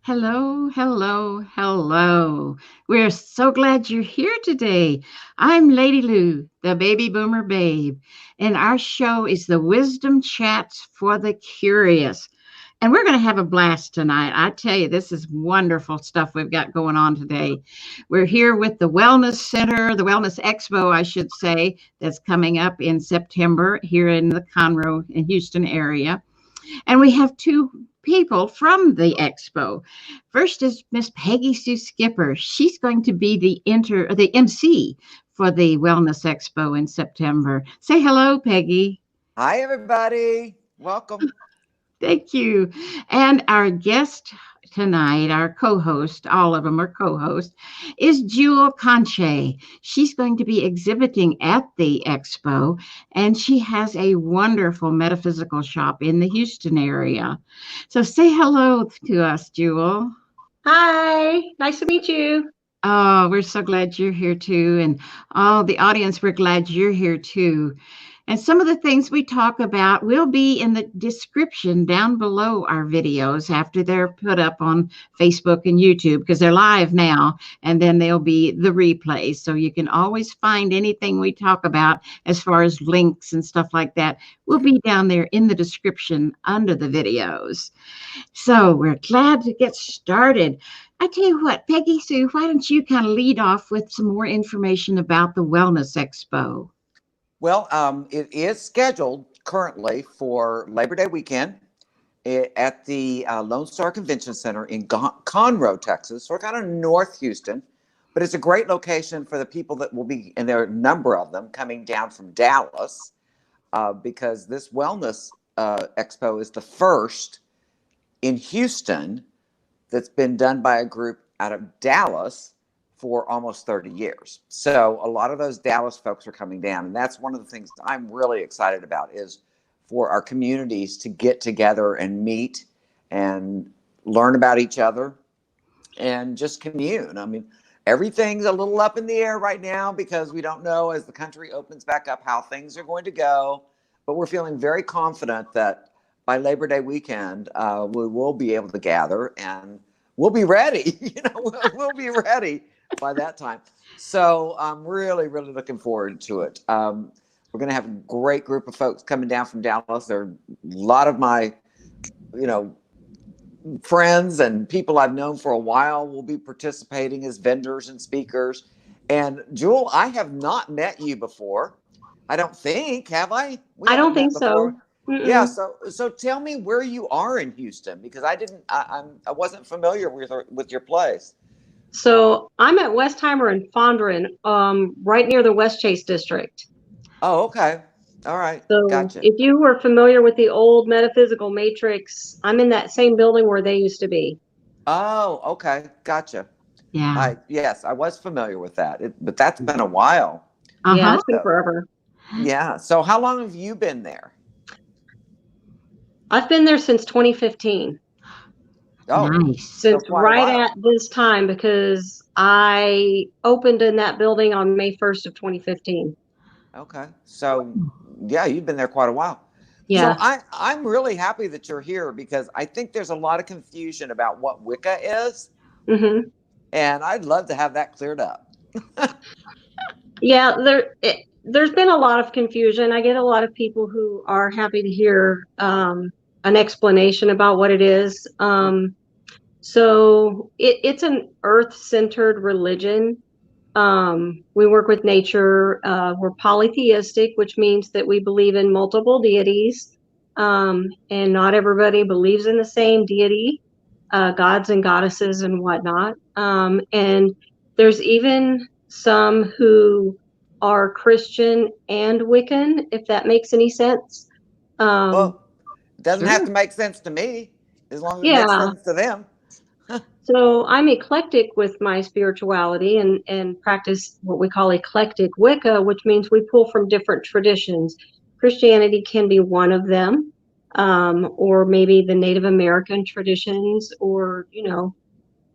Hello, hello, hello. We're so glad you're here today. I'm Lady Lou, the baby boomer babe, and our show is the Wisdom Chats for the Curious. And we're going to have a blast tonight. I tell you, this is wonderful stuff we've got going on today. We're here with the Wellness Center, the Wellness Expo, I should say, that's coming up in September here in the Conroe and Houston area. And we have two people from the expo. First is Miss Peggy Sue Skipper. She's going to be the MC for the Wellness Expo in September. Say hello, Peggy. Hi, everybody. Welcome. Thank you. And our guest tonight, our co-host, all of them are co-hosts, is Jewel Canche. She's going to be exhibiting at the expo, and she has a wonderful metaphysical shop in the Houston area. So say hello to us, Jewel. Hi, nice to meet you. Oh, we're so glad you're here too. And all the audience, we're glad you're here too. And some of the things we talk about will be in the description down below our videos after they're put up on Facebook and YouTube, because they're live now, and then there'll be the replays. So you can always find anything we talk about as far as links and stuff like that will be down there in the description under the videos. So we're glad to get started. I tell you what, Peggy Sue, why don't you kind of lead off with some more information about the Wellness Expo? Well, it is scheduled currently for Labor Day weekend at the Lone Star Convention Center in Conroe, Texas. So we're kind of North Houston, but it's a great location for the people that will be, and there are a number of them coming down from Dallas, because this Wellness Expo is the first in Houston that's been done by a group out of Dallas for almost 30 years. So a lot of those Dallas folks are coming down. And that's one of the things I'm really excited about, is for our communities to get together and meet and learn about each other and just commune. I mean, everything's a little up in the air right now because we don't know, as the country opens back up, how things are going to go. But we're feeling very confident that by Labor Day weekend, we will be able to gather and we'll be ready. We'll be ready by that time. So I'm really, really looking forward to it. We're going to have a great group of folks coming down from Dallas. There are a lot of my, friends and people I've known for a while will be participating as vendors and speakers. And Jewel, I have not met you before. I don't think, have I? I don't think so. Yeah. So tell me where you are in Houston, because I wasn't familiar with your place. So I'm at Westheimer and Fondren, right near the West Chase district. Oh, okay. All right. So Gotcha. if you were familiar with the old metaphysical matrix, I'm in that same building where they used to be. Oh, okay. Gotcha. Yeah. Yes, I was familiar with that, but that's been a while. Yeah, it's been forever. Yeah. So how long have you been there? I've been there since 2015. Oh, nice. Since right at this time, because I opened in that building on May 1st of 2015. Okay. So yeah, you've been there quite a while. Yeah. So I'm really happy that you're here, because I think there's a lot of confusion about what Wicca is. Mm-hmm. And I'd love to have that cleared up. Yeah, there's been a lot of confusion. I get a lot of people who are happy to hear an explanation about what it is. So it's an earth-centered religion. We work with nature. We're polytheistic, which means that we believe in multiple deities. And not everybody believes in the same deity, gods and goddesses and whatnot. And there's even some who are Christian and Wiccan, if that makes any sense. Well, it doesn't have to make sense to me, as long as it makes sense to them. So I'm eclectic with my spirituality and practice what we call eclectic Wicca, which means we pull from different traditions. Christianity can be one of them, or maybe the Native American traditions, or,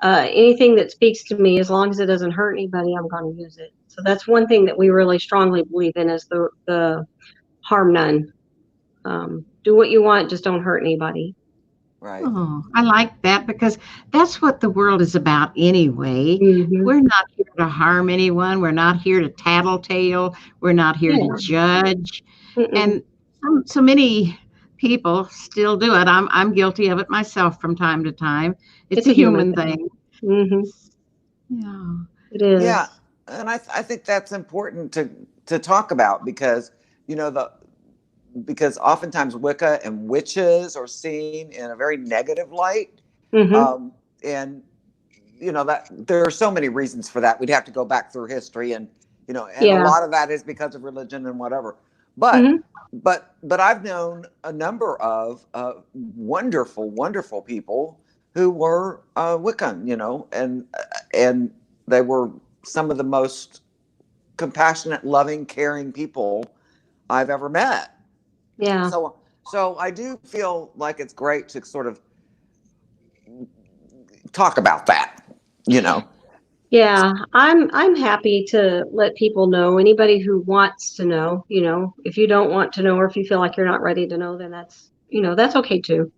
anything that speaks to me. As long as it doesn't hurt anybody, I'm going to use it. So that's one thing that we really strongly believe in, is the harm none. Do what you want, just don't hurt anybody. Right. Oh, I like that because that's what the world is about anyway. Hmm. We're not here to harm anyone. We're not here to tattletale. We're not here to Yeah. judge. Mm-mm. And so many people still do it. I'm guilty of it myself from time to time. It's It's a a human human thing. thing. Hmm. Yeah. It Yeah, is. and I think that's important to talk about because the because oftentimes Wicca and witches are seen in a very negative light, Hmm. and that there are so many reasons for that. We'd have to go back through history, and a Yeah. lot of that is because of religion and whatever. But Hmm. but I've known a number of wonderful, wonderful people who were Wiccan, and they were some of the most compassionate, loving, caring people I've ever met. Yeah. So I do feel like it's great to sort of talk about that, you know. Yeah. I'm happy to let people know. Anybody who wants to know, if you don't want to know, or if you feel like you're not ready to know, then that's okay too.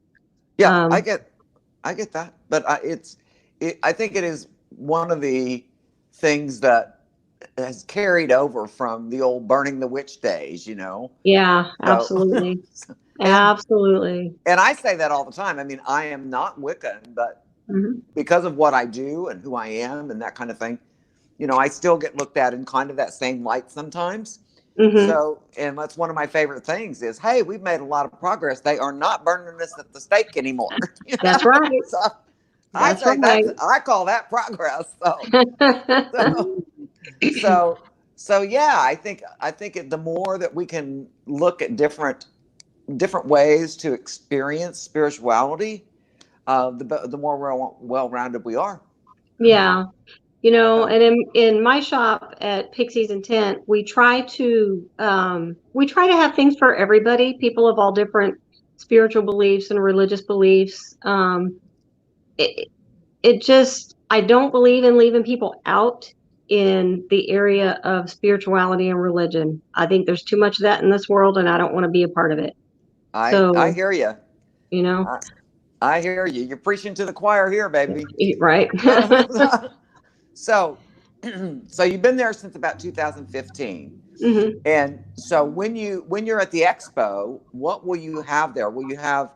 Yeah, Um, I get that, but I think it is one of the things that has carried over from the old burning the witch days. yeah, So, absolutely. and Absolutely. and I say that all the time. I mean, I am not Wiccan, but Hmm. because of what I do and who I am and that kind of thing, I still get looked at in kind of that same light sometimes. Hmm. So, and that's one of my favorite things is, hey, we've made a lot of progress. They are not burning us at the stake anymore. That's right. So I That's say right. I call that progress. So, so, so yeah, I think the more that we can look at different ways to experience spirituality, the more well-rounded we are. Yeah. So And in my shop at Pixie's Intent, we try to have things for everybody, people of all different spiritual beliefs and religious beliefs. It, it just, I don't believe in leaving people out in the area of spirituality and religion. I think there's too much of that in this world, and I don't want to be a part of it. I So, hear you. you know, I, I hear you. You're preaching to the choir here, baby. right. So, so you've been there since about 2015, Hmm. and so when you're at the expo, what will you have there? Will you have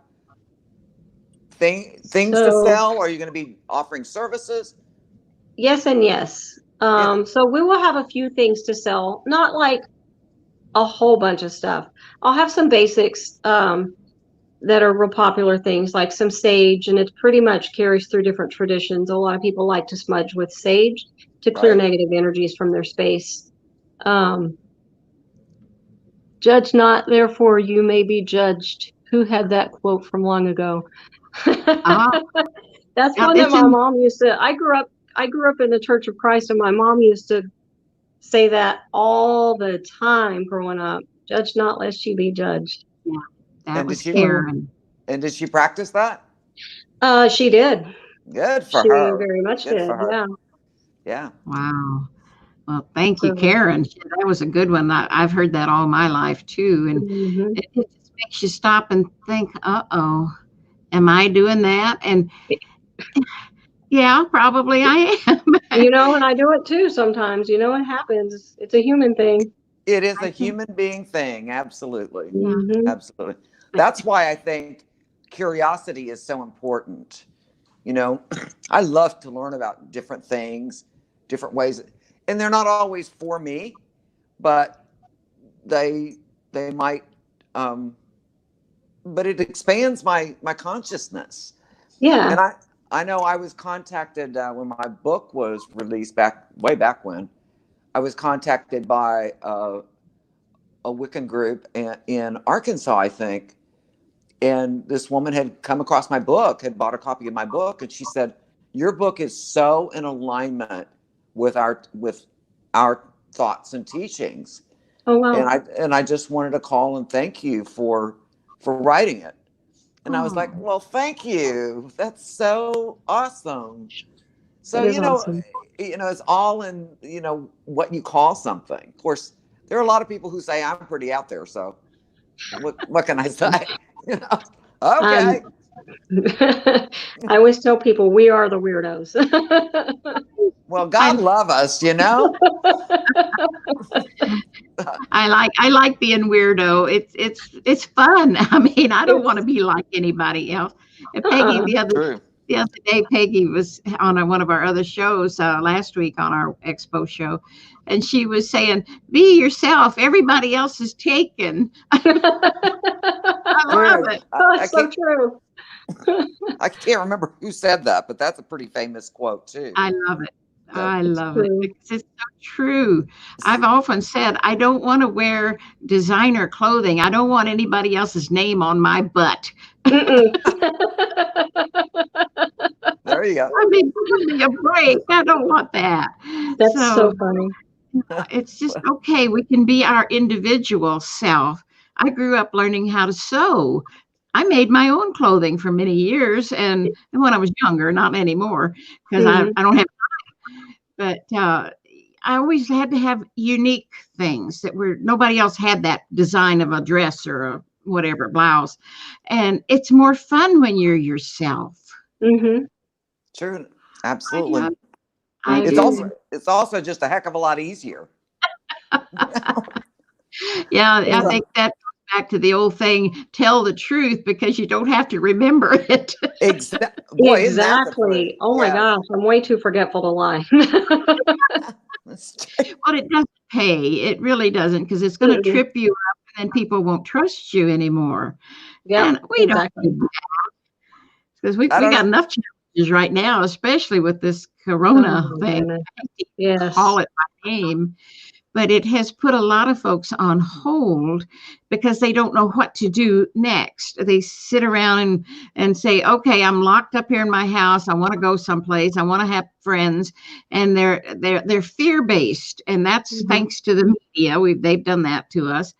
things to So, sell? Or are you going to be offering services? yes and yes. Yeah, So we will have a few things to sell, not like a whole bunch of stuff. I'll have some basics that are real popular things, like some sage, and it pretty much carries through different traditions. A lot of people like to smudge with sage to clear right. negative energies from their space. Um, Judge not, therefore you may be judged. Who had that quote from long ago? Ah, That's yeah, one that it's my in. mom used to. I grew up in the Church of Christ, and my mom used to say that all the time growing up. Judge not, lest you be judged. Yeah, that And did was she So, Karen. and did she practice that? she did. Good for She her. very much Good did. for her. Yeah. Yeah. Wow. Well, thank you, So, Karen. That was a good one. I've heard that all my life too, and mhm. it just makes you stop and think, "Uh-oh, am I doing that?" And yeah, probably I am. And I do it too sometimes. It happens. It's a human thing. It is I a think, human being thing. Absolutely. yeah, Hmm. Absolutely. but That's why I think curiosity is so important. You know, I love to learn about different things, different ways, and they're not always for me, but they they might, um, but it expands my consciousness. Yeah. And I know I was contacted when my book was released way back when. I was contacted by a Wiccan group in Arkansas, I think, and this woman had come across my book, had bought a copy of my book, and she said, "Your book is so in alignment with our thoughts and teachings." Oh, And wow. I just wanted to call and thank you for writing it. And I was like, oh, "Well, thank you. That's so awesome." So That is awesome. it's all in what you call something. Of course, there are a lot of people who say I'm pretty out there. So what can I say? You know, Um, okay. I always tell people we are the weirdos. Well, God love us, you know. I like being weirdo. It's fun. I mean, I don't want to be like anybody else. And Peggy, Uh-uh. True. the other day, Peggy was on one of our other shows last week on our expo show, and she was saying, "Be yourself. Everybody else is taken." I love True. it. I That's so can't. true. I can't remember who said that, but that's a pretty famous quote too. I love it. So, I It's love it true. because it's so true. I've often said I don't want to wear designer clothing. I don't want anybody else's name on my butt. Mm-mm. there you go. I mean, give me a break. I don't want that. That's so So funny. it's just okay. We can be our individual self. I grew up learning how to sew. I made my own clothing for many years, and when I was younger, not anymore, because Hmm. I don't have. But I always had to have unique things that were nobody else had that design of a dress or a whatever blouse, and it's more fun when you're yourself. Hmm. True. I Absolutely. love. I I It's agree. do. also just a heck of a lot easier. Yeah, I Yeah. think that goes back to the old saying, tell the truth because you don't have to remember it. Boy, isn't that the truth? Exactly. Oh my Yes. gosh, I'm way too forgetful to lie. That's true. But it doesn't pay. It really doesn't because it's going to Mm-mm. trip you up and then people won't trust you anymore. Yep, And we don't exactly. need that because I we don't know. got enough challenges right now, especially with this Oh corona my thing. goodness. I hate to call Yes. it by name, but it has put a lot of folks on hold because they don't know what to do next. They sit around and say, okay, I'm locked up here in my house. I want to go someplace. I want to have friends. And they're fear-based. And that's Hmm. thanks to the media. They've done that to us.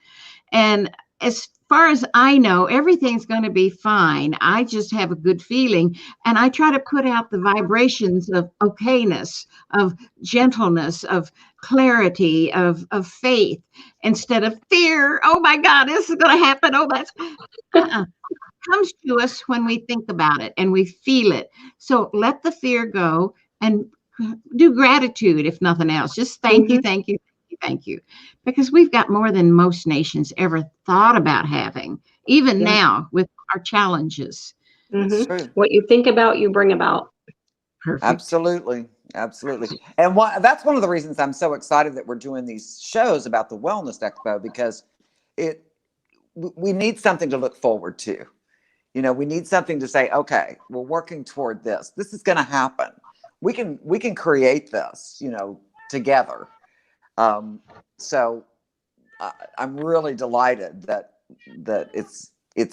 And as far as I know, everything's going to be fine. I just have a good feeling. And I try to put out the vibrations of okayness, of gentleness, of clarity, of faith instead of fear. Oh my God, this is going to happen. Oh, that's comes to us when we think about it and we feel it. So let the fear go and do gratitude, if nothing else. Just thank you, Hmm. thank you, thank you, thank you. Because we've got more than most nations ever thought about having, even Yep. now with our challenges. It's Hmm. true. What you think about, you bring about. Perfect. Absolutely. Absolutely. And that's one of the reasons I'm so excited that we're doing these shows about the Wellness Expo because it we need something to look forward to. You know, we need something to say, okay, we're working toward this. This is going to happen. We can create this, you know, together. Um, so I'm really delighted that it's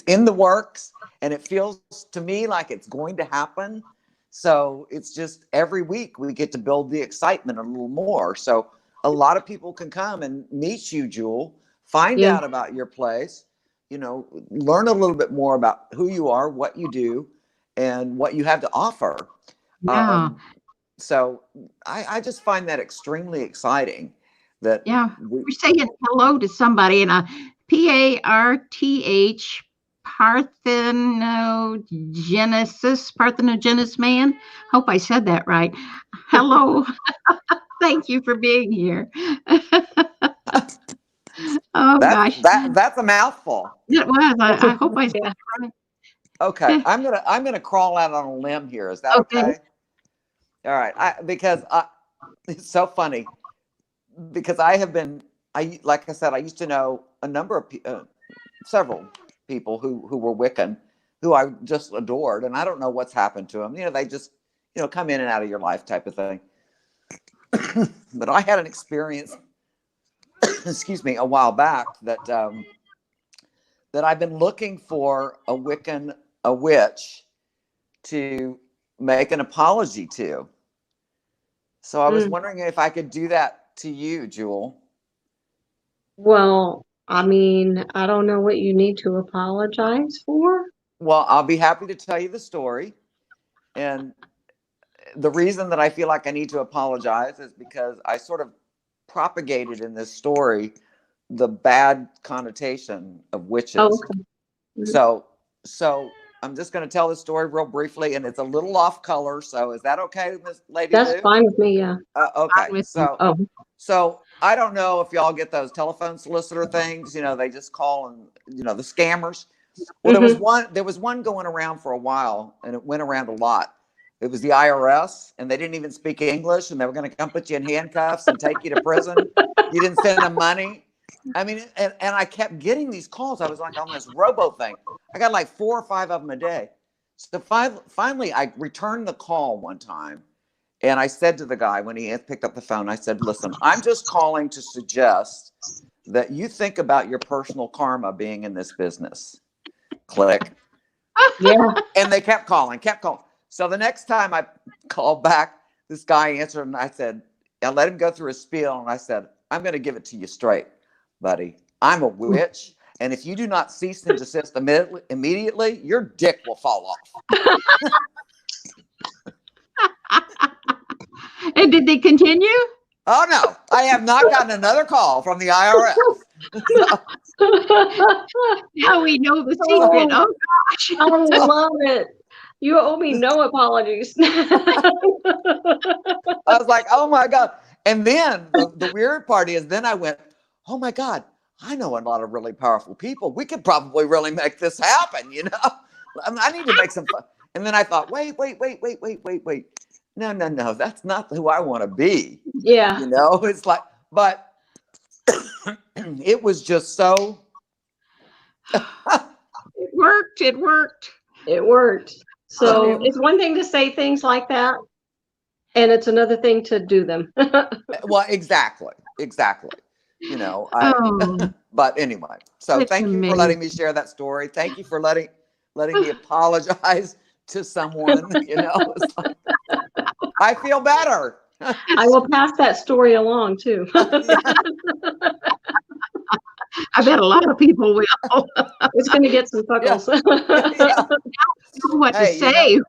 in the works and it feels to me like it's going to happen. So it's just every week we get to build the excitement a little more. So a lot of people can come and meet you, Jewel, find Yeah. out about your place, you know, learn a little bit more about who you are, what you do, and what you have to offer. Yeah. So I just find that extremely exciting that Yeah. we, We're saying hello to somebody and Parth parthenogenesis man. Hope I said that right. Hello. Thank you for being here. Oh gosh. that's a mouthful. It was. That's I hope I said yeah. it right. Okay, I'm gonna crawl out on a limb here. Is that Okay. okay? All right, because it's so funny because I like I said I used to know a number of several people who were Wiccan who I just adored, and I don't know what's happened to them. You know, they just come in and out of your life type of thing. But I had an experience, excuse me, a while back that I've been looking for a witch to make an apology to. So I was Mm. wondering if I could do that to you, Jewel. Well, I mean, I don't know what you need to apologize for. Well, I'll be happy to tell you the story. And the reason that I feel like I need to apologize is because I sort of propagated in this story the bad connotation of Oh, witches. okay. Mhm. So I'm just going to tell this story real briefly, and it's a little off color. So is that okay, Miss Lady That's Lou? fine with me. Yeah. Okay. with me. Oh, So I don't know if y'all get those telephone solicitor things. They just call and the scammers. Well, there was one going around for a while, and it went around a lot. It was the IRS, and they didn't even speak English, and they were going to come put you in handcuffs and take you to prison. You didn't send them money. I mean, and I kept getting these calls. I was like on this robo thing. I got like 4 or 5 of them a day. So finally, I returned the call one time, and I said to the guy when he picked up the phone, I said, "Listen, I'm just calling to suggest that you think about your personal karma being in this business." Click. yeah. And they kept calling. So the next time I called back, this guy answered, and I said, I let him go through his spiel, and I said, "I'm going to give it to you straight, buddy. I'm a witch, and if you do not cease and desist immediately, your dick will fall off." And did they continue? Oh, no. I have not gotten another call from the IRS. Now we know the secret. Oh, gosh. I love it. You owe me no apologies. I was like, oh, my God. And then the weird part is then I went, oh, my God, I know a lot of really powerful people. We could probably really make this happen, I need to make some fun. And then I thought, wait. No. That's not who I want to be. Yeah. It's like, but it was just so. It worked. It worked. So it's one thing to say things like that, and it's another thing to do them. Well, exactly. But anyway, so It's thank you for letting me share that story. Thank you for letting me apologize to someone. It's like, I feel better. I will pass that story along too. I bet a lot of people will. It's going to get some chuckles. Yeah. Know what to say.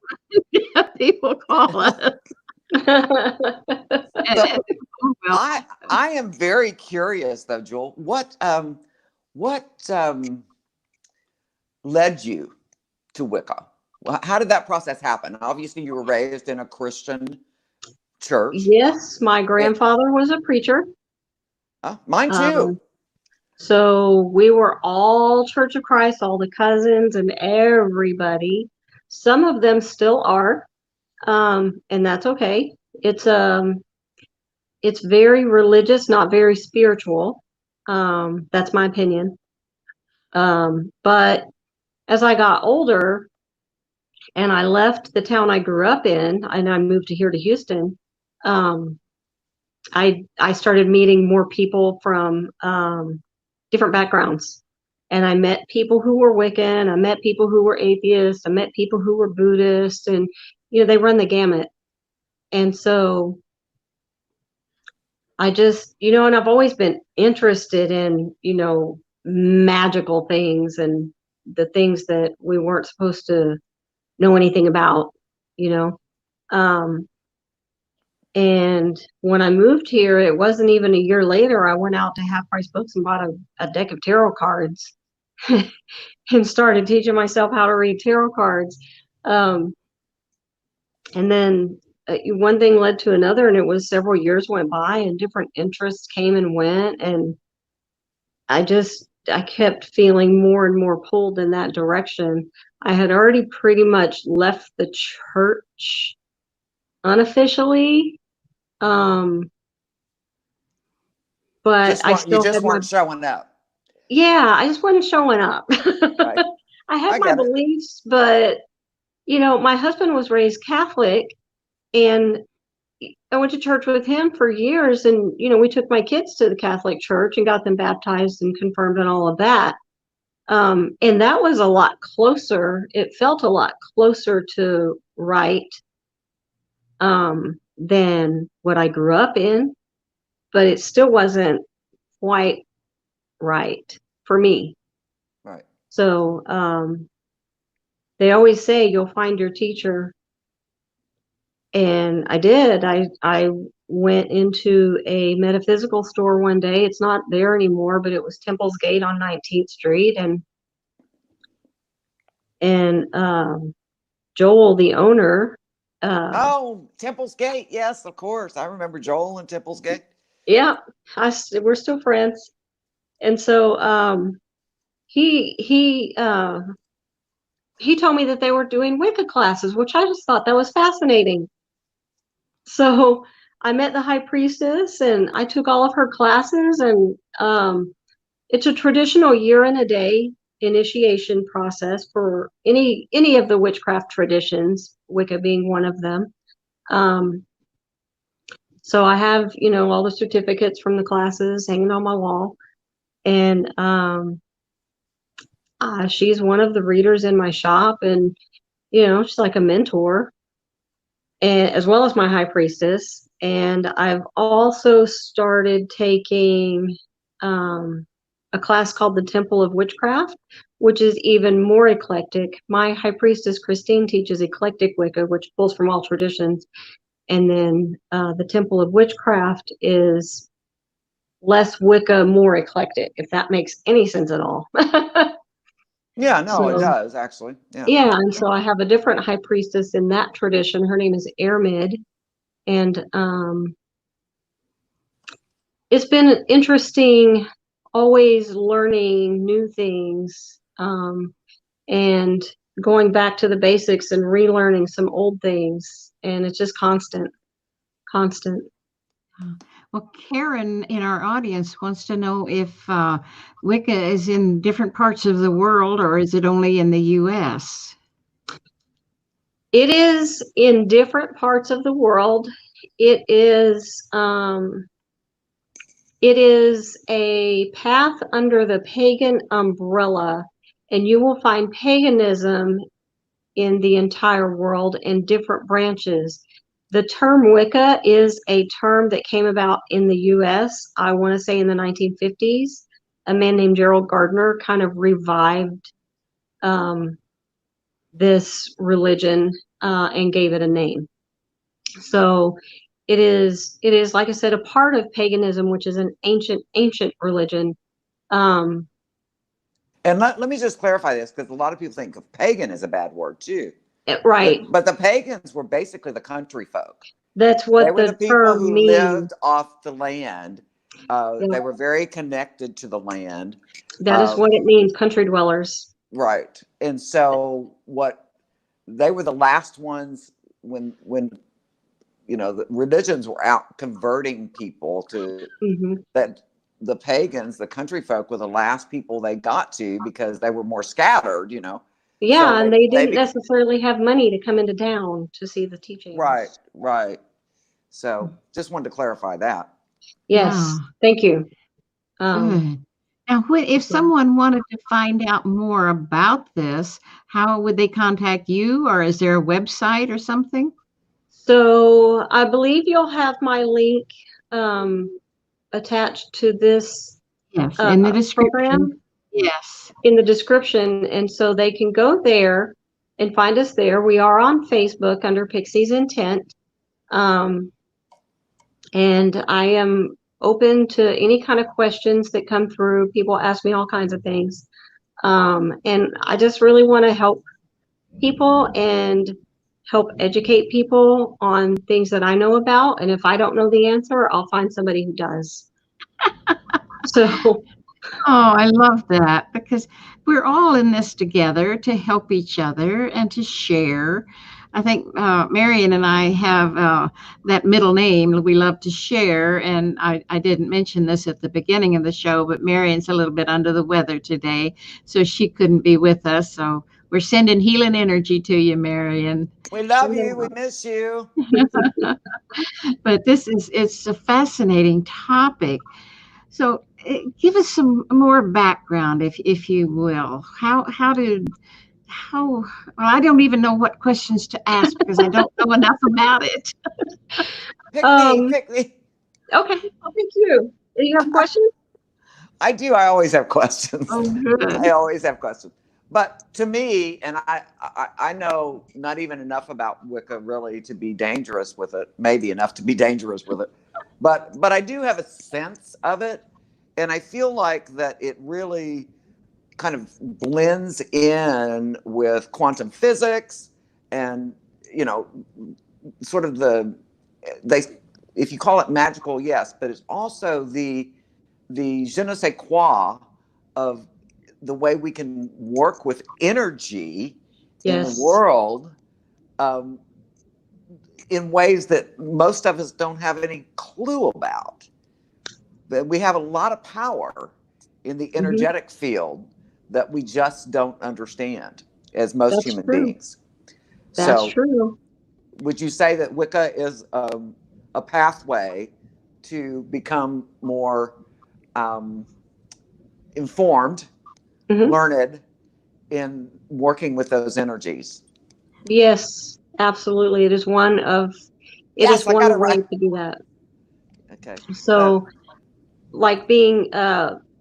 People call us. I am very curious though, Jewel. What led you to Wicca? How did that process happen? Obviously, you were raised in a Christian church. Yes, my grandfather was a preacher. Mine too. So we were all Church of Christ, all the cousins and everybody. Some of them still are, and that's okay. It's very religious, not very spiritual. That's my opinion. But as I got older and I left the town I grew up in and I moved here to Houston, I started meeting more people from different backgrounds. And I met people who were Wiccan, I met people who were atheists, I met people who were Buddhist, and they run the gamut. And so I just, and I've always been interested in, magical things and the things that we weren't supposed to know anything about, and when I moved here, it wasn't even a year later, I went out to Half Price Books and bought a deck of tarot cards and started teaching myself how to read tarot cards. And then one thing led to another, and it was several years went by and different interests came and went. And I kept feeling more and more pulled in that direction. I had already pretty much left the church unofficially. But I still weren't showing up. Yeah, I just wasn't showing up. Right. I had my beliefs, but my husband was raised Catholic, and I went to church with him for years, and we took my kids to the Catholic church and got them baptized and confirmed and all of that. And that was a lot closer. It felt a lot closer to right than what I grew up in, but it still wasn't quite right for me. Right. So they always say you'll find your teacher. And I did. I went into a metaphysical store one day. It's not there anymore, but it was Temple's Gate on 19th Street. And And Joel, the owner, Oh, Temple's Gate. Yes, of course. I remember Joel and Temple's Gate. yeah, we're still friends. And so he told me that they were doing Wicca classes, which I just thought that was fascinating. So I met the High Priestess and I took all of her classes, and it's a traditional year and a day initiation process for any of the witchcraft traditions, Wicca being one of them. So I have, all the certificates from the classes hanging on my wall, and she's one of the readers in my shop, and she's like a mentor, and as well as my High Priestess. And I've also started taking a class called the Temple of Witchcraft, which is even more eclectic. My High Priestess Christine teaches Eclectic Wicca, which pulls from all traditions. And then the Temple of Witchcraft is less Wicca, more eclectic, if that makes any sense at all. Yeah, no, So, it does actually. Yeah, and so I have a different High Priestess in that tradition. Her name is Airmid, and it's been interesting, always learning new things, and going back to the basics and relearning some old things, and it's just constant. Well, Karen in our audience wants to know if Wicca is in different parts of the world, or is it only in the U.S.? It is in different parts of the world. It is a path under the pagan umbrella, and you will find paganism in the entire world in different branches. The term Wicca is a term that came about in the US, I want to say in the 1950s. A man named Gerald Gardner kind of revived this religion and gave it a name. So it is, like I said, a part of paganism, which is an ancient religion. And let me just clarify this, because a lot of people think of pagan as a bad word too. Right. But the pagans were basically the country folk. That's what they were the people term who means. lived off the land. Yeah. They were very connected to the land. That is what it means, country dwellers. Right. And so they were the last ones when the religions were out converting people to that. The pagans, the country folk, were the last people they got to, because they were more scattered, Yeah, so and they didn't necessarily have money to come into town to see the teachings. Right. So just wanted to clarify that. Yes, thank you. Good. Now, if someone wanted to find out more about this, how would they contact you, or is there a website or something? So I believe you'll have my link attached to this in the description. program. Yes. In the description, and so they can go there and find us there. We are on Facebook under Pixie's Intent. And I am open to any kind of questions that come through. People ask me all kinds of things. And I just really want to help people and help educate people on things that I know about. And if I don't know the answer, I'll find somebody who does. So. Oh, I love that, because we're all in this together to help each other and to share. I think Marion and I have that middle name. We love to share. And I didn't mention this at the beginning of the show, but Marion's a little bit under the weather today, so she couldn't be with us. So we're sending healing energy to you, Marion. We love you. We miss you. But it's a fascinating topic. So give us some more background, if you will. Well, I don't even know what questions to ask, because I don't know enough about it. Pick me. Okay, thank you. Do you have questions? I do. I always have questions. Oh, good. I always have questions. But to me, and I know not even enough about Wicca really to be dangerous with it, maybe enough to be dangerous with it. But I do have a sense of it. And I feel like that it really kind of blends in with quantum physics and, sort of if you call it magical, yes, but it's also the je ne sais quoi of the way we can work with energy in the world, in ways that most of us don't have any clue about. But we have a lot of power in the energetic field that we just don't understand as most human beings. That's true. Would you say that Wicca is a pathway to become more informed, learned in working with those energies? Yes, absolutely. It is one way to do that. Okay. So, like being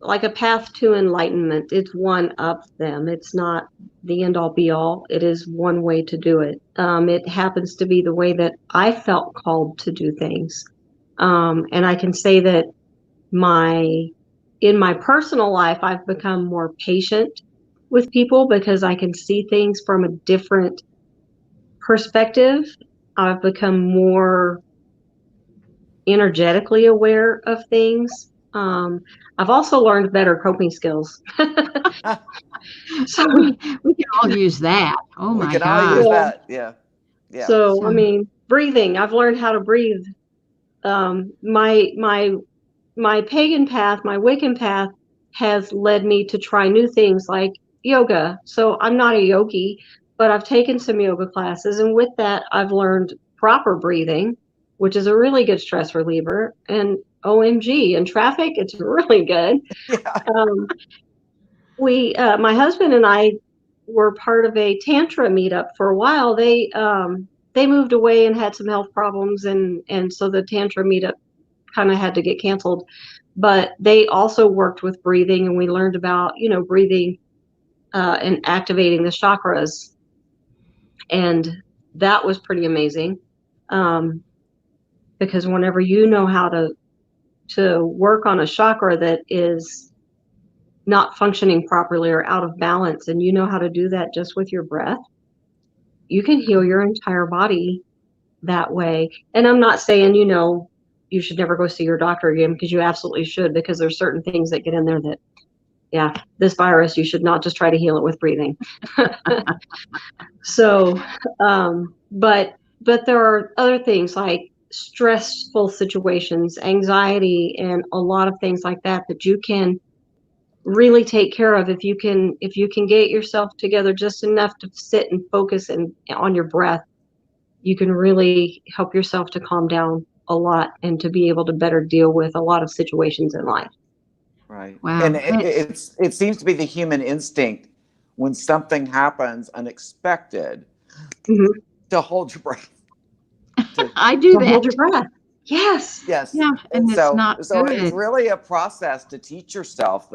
like a path to enlightenment, it's one of them. It's not the end all be all. It is one way to do it. It happens to be the way that I felt called to do things. And I can say that in my personal life, I've become more patient with people because I can see things from a different perspective. I've become more energetically aware of things. I've also learned better coping skills. So we can all use that. Oh my God. We can all use that. Yeah. Yeah. So, I mean, breathing, I've learned how to breathe. My pagan path, my Wiccan path has led me to try new things like yoga. So I'm not a yogi, but I've taken some yoga classes. And with that, I've learned proper breathing, which is a really good stress reliever. And OMG, in traffic, it's really good. Yeah. My husband and I were part of a Tantra meetup for a while. They moved away and had some health problems. And so the Tantra meetup kind of had to get canceled, but they also worked with breathing, and we learned about, breathing and activating the chakras. And that was pretty amazing. Because whenever you know how to work on a chakra that is not functioning properly or out of balance, and you know how to do that just with your breath, you can heal your entire body that way. And I'm not saying, you should never go see your doctor again, because you absolutely should, because there's certain things that get in there that, this virus, you should not just try to heal it with breathing. So, but there are other things like stressful situations, anxiety, and a lot of things like that you can really take care of if you can get yourself together just enough to sit and focus on your breath. You can really help yourself to calm down a lot and to be able to better deal with a lot of situations in life. Right. Wow. And it seems to be the human instinct when something happens unexpected to hold your breath. I do that. Hold your breath. Yes. Yes. Yeah. And so, it's not so good. it's really a process to teach yourself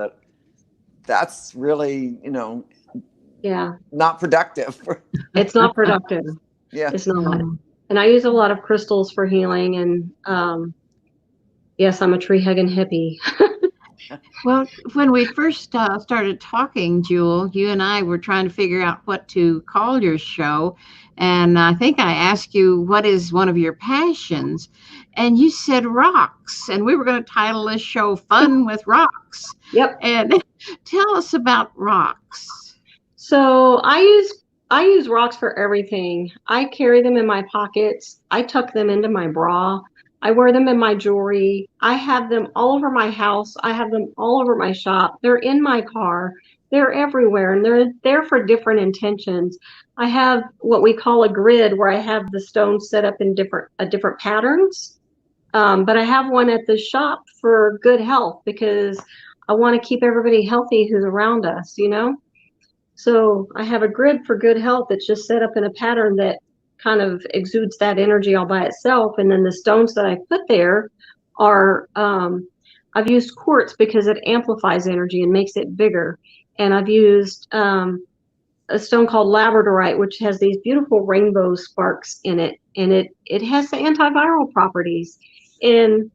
that's really, not productive. It's not productive. Yeah. It's not. And I use a lot of crystals for healing. And yes, I'm a tree hugging hippie. Well, when we first started talking, Jewel, you and I were trying to figure out what to call your show. And I think I asked you, what is one of your passions? And you said rocks. And we were going to title this show Fun with Rocks. Yep. And tell us about rocks. So I use rocks for everything. I carry them in my pockets. I tuck them into my bra. I wear them in my jewelry. I have them all over my house. I have them all over my shop. They're in my car. They're everywhere, and they're there for different intentions. I have what we call a grid, where I have the stones set up in different patterns. But I have one at the shop for good health, because I want to keep everybody healthy who's around us, So I have a grid for good health that's just set up in a pattern that kind of exudes that energy all by itself. And then the stones that I put there are, I've used quartz because it amplifies energy and makes it bigger. And I've used a stone called labradorite, which has these beautiful rainbow sparks in it. And it has the antiviral properties. And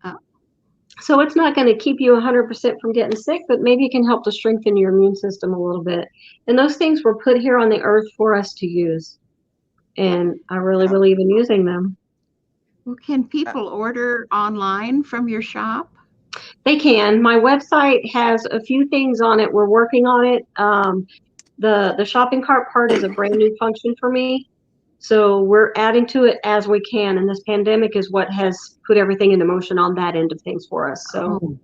So it's not going to keep you 100% from getting sick, but maybe it can help to strengthen your immune system a little bit. And those things were put here on the earth for us to use. And I really Yeah. believe in using them. Well, can Uh, people order online from your shop? They can. My website has a few things on it. We're working on it. The shopping cart part is a brand new function for me. So we're adding to it as we can. And this pandemic is what has put everything into motion on that end of things for us. So, Oh,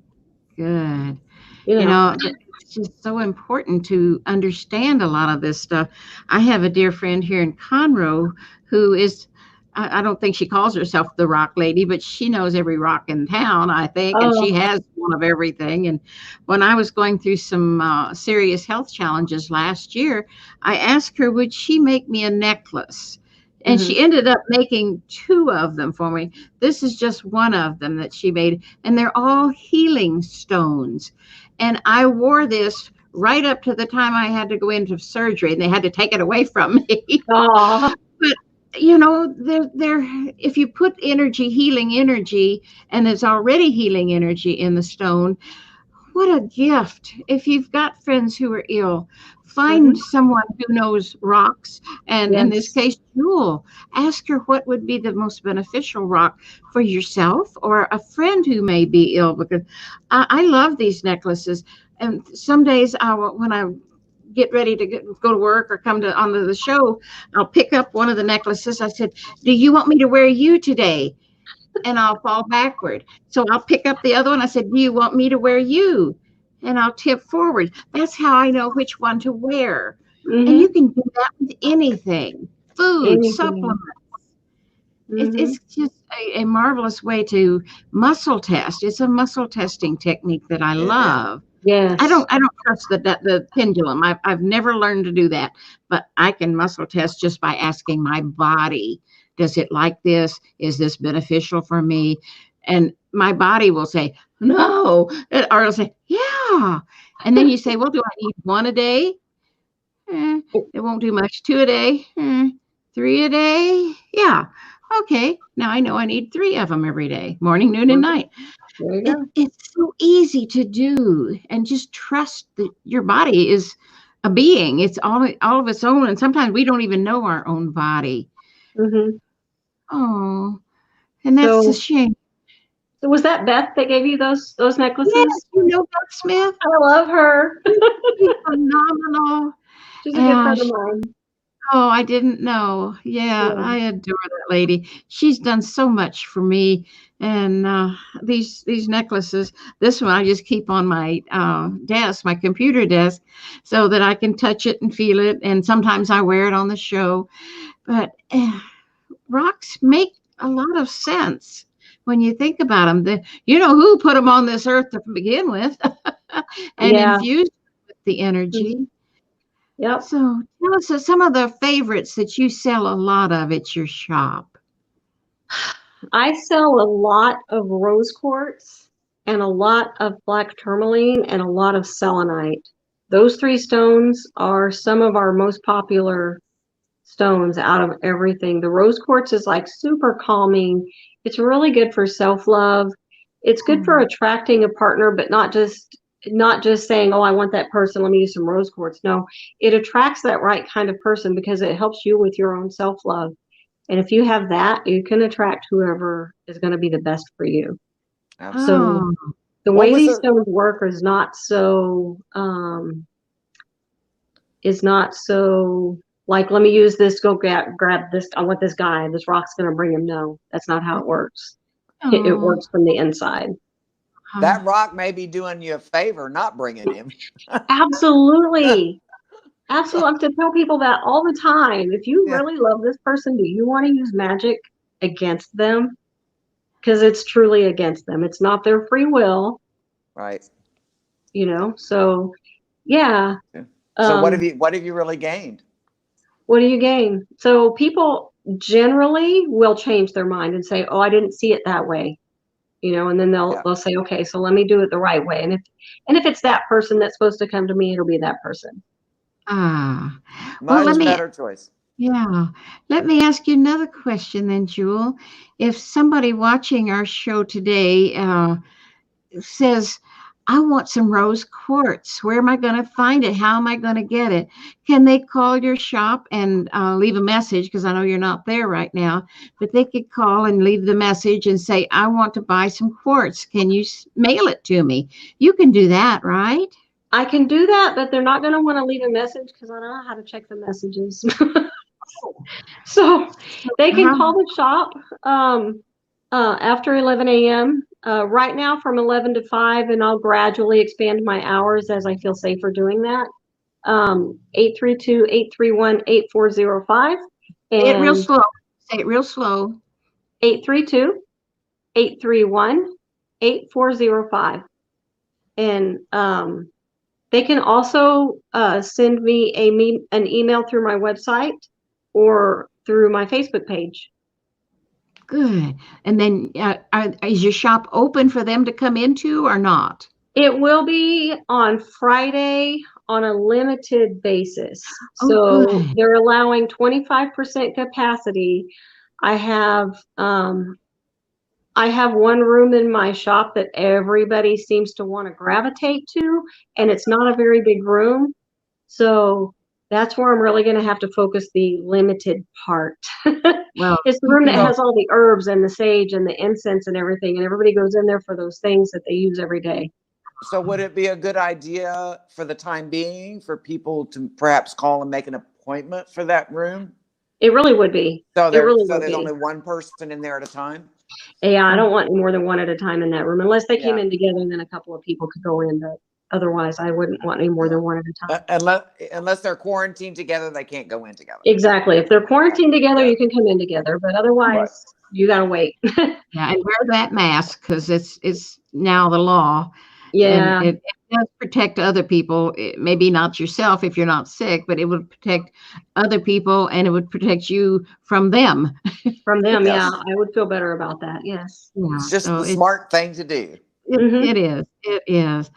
good. you You know, know, it's just so important to understand a lot of this stuff. I have a dear friend here in Conroe who is, I don't think she calls herself the rock lady, but she knows every rock in town, I think, and she oh, has one of everything. And when I was going through some serious health challenges last year, I asked her, would she make me a necklace? And hmm she ended up making two of them for me. This is just one of them that she made, and they're all healing stones. And I wore this right up to the time I had to go into surgery, and they had to take it away from me. oh, But you know, they're if you put energy, healing energy, and there's already healing energy in the stone, what a gift. If you've got friends who are ill, hmm find someone who knows rocks, and in this yes. case, Jewel. Ask her what would be the most beneficial rock for yourself or a friend who may be ill, because I love these necklaces. And some days when I get ready to go to work or come to onto the show, I'll pick up one of the necklaces. I said, "Do you want me to wear you today?" And I'll fall backward. So I'll pick up the other one. I said, do you want me to wear you? And I'll tip forward. That's how I know which one to wear. And you hmm can do that with anything, food, Anything. supplements. hmm It's just a marvelous way to muscle test. It's a muscle testing technique that I it is. love. Yes. I don't trust the pendulum. I've never learned to do that, but I can muscle test just by asking my body, does it like this? Is this beneficial for me? And my body will say no, or it'll say yeah. And then you say, well, do I need one a day? It won't do much. Two a day, three a day. Yeah. Okay. Now I know I need three of them every day, morning, noon, and Mhm. night. There you go. It's so easy to do, and just trust that your body is a being. It's all of its own, and sometimes we don't even know our own body. hmm Oh, and that's a So, shame. so was that Beth that gave you those necklaces? Yes, you know Beth Smith. I love her. She's phenomenal. She's a good And friend of mine. oh, I didn't know. Yeah, Yeah. I adore that lady. She's done so much for me. And these necklaces, this one I just keep on my desk, my computer desk, so that I can touch it and feel it. And sometimes I wear it on the show. But rocks make a lot of sense when you think about them. You know who put them on this earth to begin with, and Yeah. infused with the energy. Mhm. Yep. So tell us some of the favorites that you sell a lot of at your shop. I sell a lot of rose quartz and a lot of black tourmaline and a lot of selenite. Those three stones are some of our most popular stones out of everything. The rose quartz is like super calming. It's really good for self-love. It's good for Oh, attracting a partner, but not just saying, "Oh, I want that person, let me use some rose quartz." No, it attracts that right kind of person because it helps you with your own self-love. And if you have that, you can attract whoever is going to be the best for you. So Absolutely. oh, the What way was these the stones work is not so like, let me use this, go grab this. I want this guy. This rock's going to bring him. No, that's not how it works. It oh, works from the inside. that rock may be doing you a favor, not bringing him. Absolutely. So Absolutely. I have to tell people that all the time. If you yeah, really love this person, do you want to use magic against them? Because it's truly against them. It's not their free will, right. So yeah. Yeah. So Um, what have you really gained? what do you gain? So people generally will change their mind and say, "Oh, I didn't see it that way." And then they'll Yeah. they'll say, "Okay, so let me do it the right way." And if it's that person that's supposed to come to me, it'll be that person. ah. Well, Much better choice. yeah, let me ask you another question then, Jewel. If somebody watching our show today says, I want some rose quartz. Where am I going to find it? How am I going to get it? Can they call your shop and leave a message? Because I know you're not there right now, but they could call and leave the message and say, I want to buy some quartz. Can you mail it to me? You can do that, right? I can do that, but they're not going to want to leave a message because I don't know how to check the messages. So they can call the shop after 11 a.m. Right now from 11 to 5, and I'll gradually expand my hours as I feel safer doing that. 832-831-8405. Say it real slow. Say it real slow. 832-831-8405. And they can also send me an email through my website or through my Facebook page. Good. And then is your shop open for them to come into or not? It will be on Friday on a limited basis. Oh, so good. They're allowing 25% capacity. I have one room in my shop that everybody seems to want to gravitate to, and it's not a very big room. So that's where I'm really going to have to focus the limited part. Well, it's the room that has all the herbs and the sage and the incense and everything, and everybody goes in there for those things that they use every day. So would it be a good idea for the time being for people to perhaps call and make an appointment for that room? It really would be. So there's only one person in there at a time? Yeah, I don't want more than one at a time in that room, unless they came in together and then a couple of people could go in, but otherwise I wouldn't want any more than one at a time. Unless they're quarantined together, they can't go in together. Exactly. If they're quarantined together, you can come in together, but otherwise you gotta wait. Yeah, and wear that mask because it's now the law. Yeah. And it does protect other people. Maybe not yourself if you're not sick, but it would protect other people and it would protect you from them. From them, yes. Yeah. I would feel better about that. Yes. Yeah, it's just the smart thing to do. It is. It is.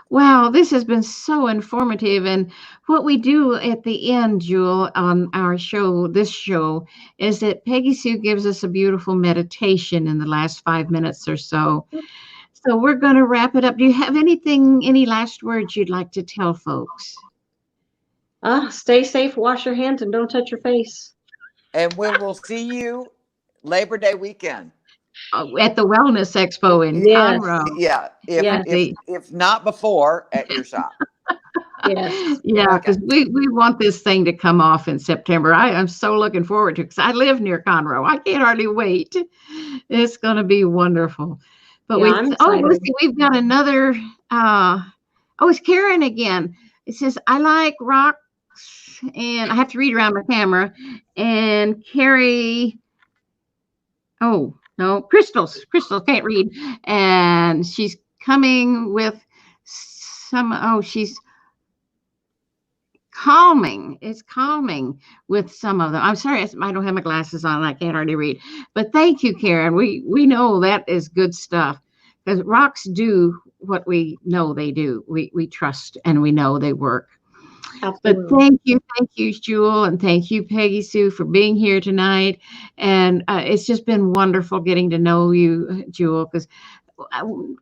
Wow, this has been so informative. And what we do at the end, Jewel, on our show, this show, is that Peggy Sue gives us a beautiful meditation in the last 5 minutes or so. So we're going to wrap it up. Do you have any last words you'd like to tell folks? Stay safe, wash your hands, and don't touch your face. And we will see you Labor Day weekend. At the Wellness Expo in Conroe. Yeah. If not before, at your shop. Yes. Yeah, because we want this thing to come off in September. I'm so looking forward to it because I live near Conroe. I can't hardly wait. It's going to be wonderful. But we've got another. It's Karen again. It says, I like rocks, and I have to read around my camera and carry. Oh, no, crystals. Crystals, can't read. And she's coming with she's calming. It's calming with some of them. I'm sorry, I don't have my glasses on. I can't hardly read. But thank you, Karen. We know that is good stuff because rocks do what we know they do. We trust and we know they work. Absolutely. But thank you, Jewel, and thank you, Peggy Sue, for being here tonight. And it's just been wonderful getting to know you, Jewel, because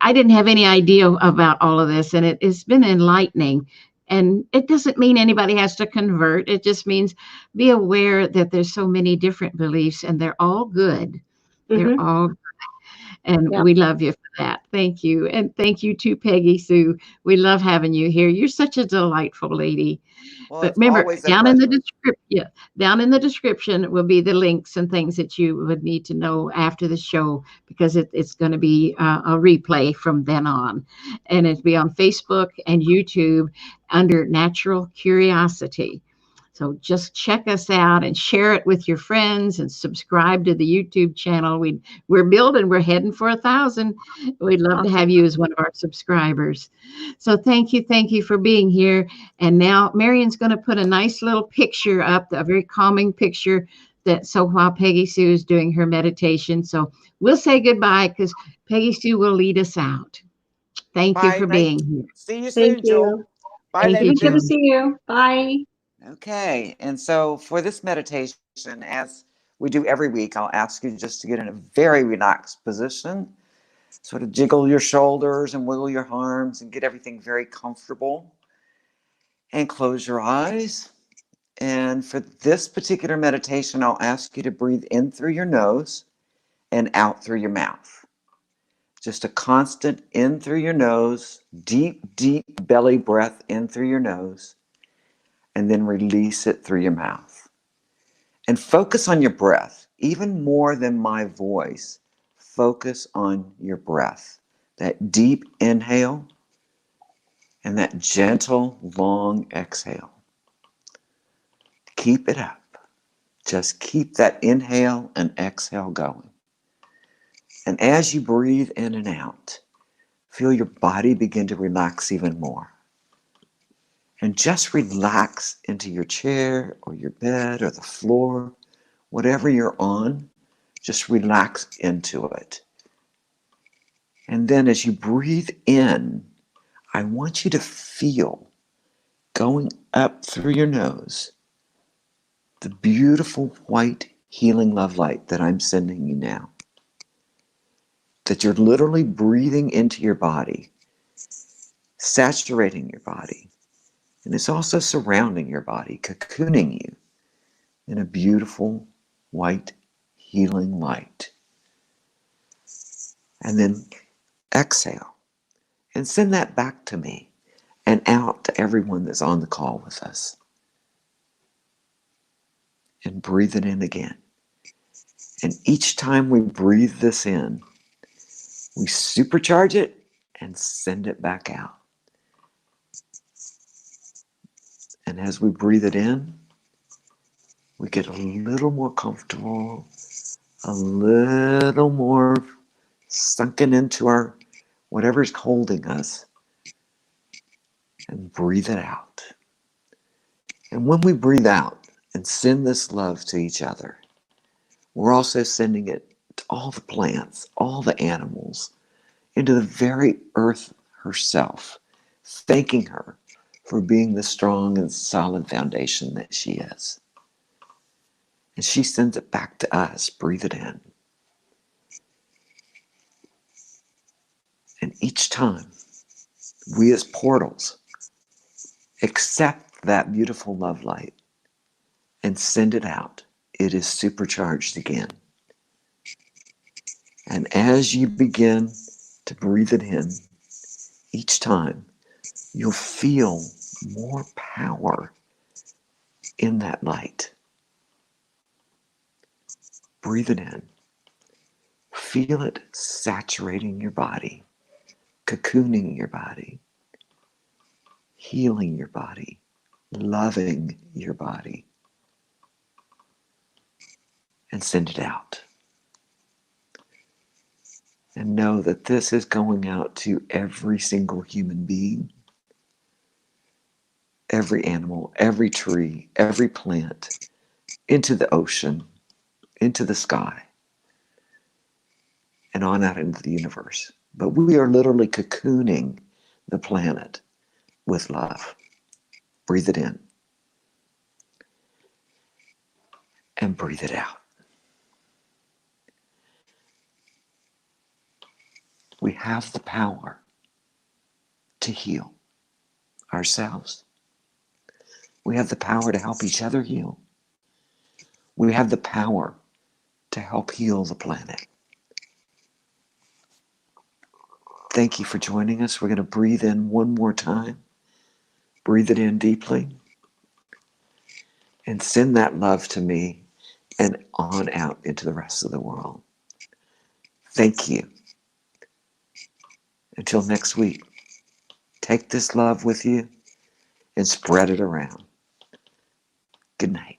I didn't have any idea about all of this, and it's been enlightening. And it doesn't mean anybody has to convert. It just means be aware that there's so many different beliefs, and they're all good. They're all good. And we love you for that. Thank you. And thank you to Peggy Sue. We love having you here. You're such a delightful lady. Well, but remember, down in the description will be the links and things that you would need to know after the show, because it's going to be a replay from then on. And it'll be on Facebook and YouTube under Natural Curiosity. So just check us out and share it with your friends and subscribe to the YouTube channel. We're building, we're heading for 1,000. We'd love to have you as one of our subscribers. So thank you for being here. And now Marion's going to put a nice little picture up, a very calming picture while Peggy Sue is doing her meditation. So we'll say goodbye because Peggy Sue will lead us out. Thank you for being here. See you soon, Jewel. Bye. Good to see you. Bye. Okay, and so for this meditation, as we do every week, I'll ask you just to get in a very relaxed position. Sort of jiggle your shoulders and wiggle your arms and get everything very comfortable. And close your eyes. And for this particular meditation, I'll ask you to breathe in through your nose and out through your mouth. Just a constant in through your nose, deep, deep belly breath in through your nose, and then release it through your mouth. And focus on your breath, even more than my voice. Focus on your breath. That deep inhale and that gentle, long exhale. Keep it up. Just keep that inhale and exhale going. And as you breathe in and out, feel your body begin to relax even more. And just relax into your chair or your bed or the floor, whatever you're on, just relax into it. And then as you breathe in, I want you to feel going up through your nose the beautiful white healing love light that I'm sending you now. That you're literally breathing into your body, saturating your body, and it's also surrounding your body, cocooning you in a beautiful white healing light. And then exhale and send that back to me and out to everyone that's on the call with us. And breathe it in again. And each time we breathe this in, we supercharge it and send it back out. And as we breathe it in, we get a little more comfortable, a little more sunken into our whatever's holding us, and breathe it out. And when we breathe out and send this love to each other, we're also sending it to all the plants, all the animals, into the very earth herself, thanking her for being the strong and solid foundation that she is. And she sends it back to us. Breathe it in. And each time, we as portals accept that beautiful love light and send it out. It is supercharged again. And as you begin to breathe it in, each time, you'll feel more power in that light. Breathe it in. Feel it saturating your body, cocooning your body, healing your body, loving your body. And send it out. And know that this is going out to every single human being, every animal, every tree, every plant, into the ocean, into the sky, and on out into the universe. But we are literally cocooning the planet with love. Breathe it in and breathe it out. We have the power to heal ourselves. We have the power to help each other heal. We have the power to help heal the planet. Thank you for joining us. We're going to breathe in one more time. Breathe it in deeply. And send that love to me and on out into the rest of the world. Thank you. Until next week, take this love with you and spread it around. Good night.